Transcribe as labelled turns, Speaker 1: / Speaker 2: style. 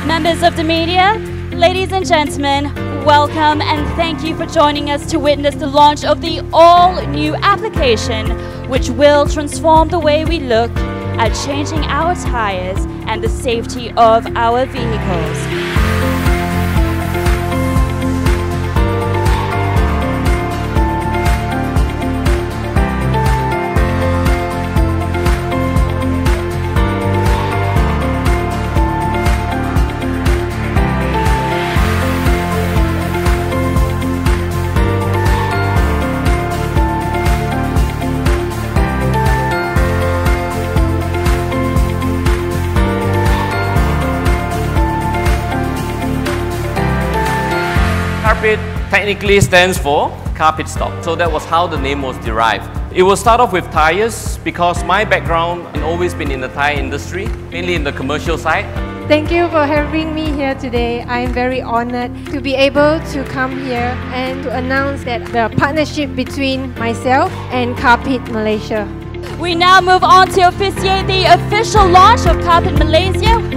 Speaker 1: Members of the media, ladies and gentlemen, welcome and thank you for joining us to witness the launch of the all-new application, which will transform the way we look at changing our tires and the safety of our vehicles.
Speaker 2: Carpit technically stands for Carpit Stop, so that was how the name was derived. It will start off with tires because my background has always been in the tire industry, mainly in the commercial side.
Speaker 3: Thank you for having me here today. I am very honored to be able to come here and to announce that the partnership between myself and Carpit Malaysia.
Speaker 1: We now move on to officiate the official launch of Carpit Malaysia.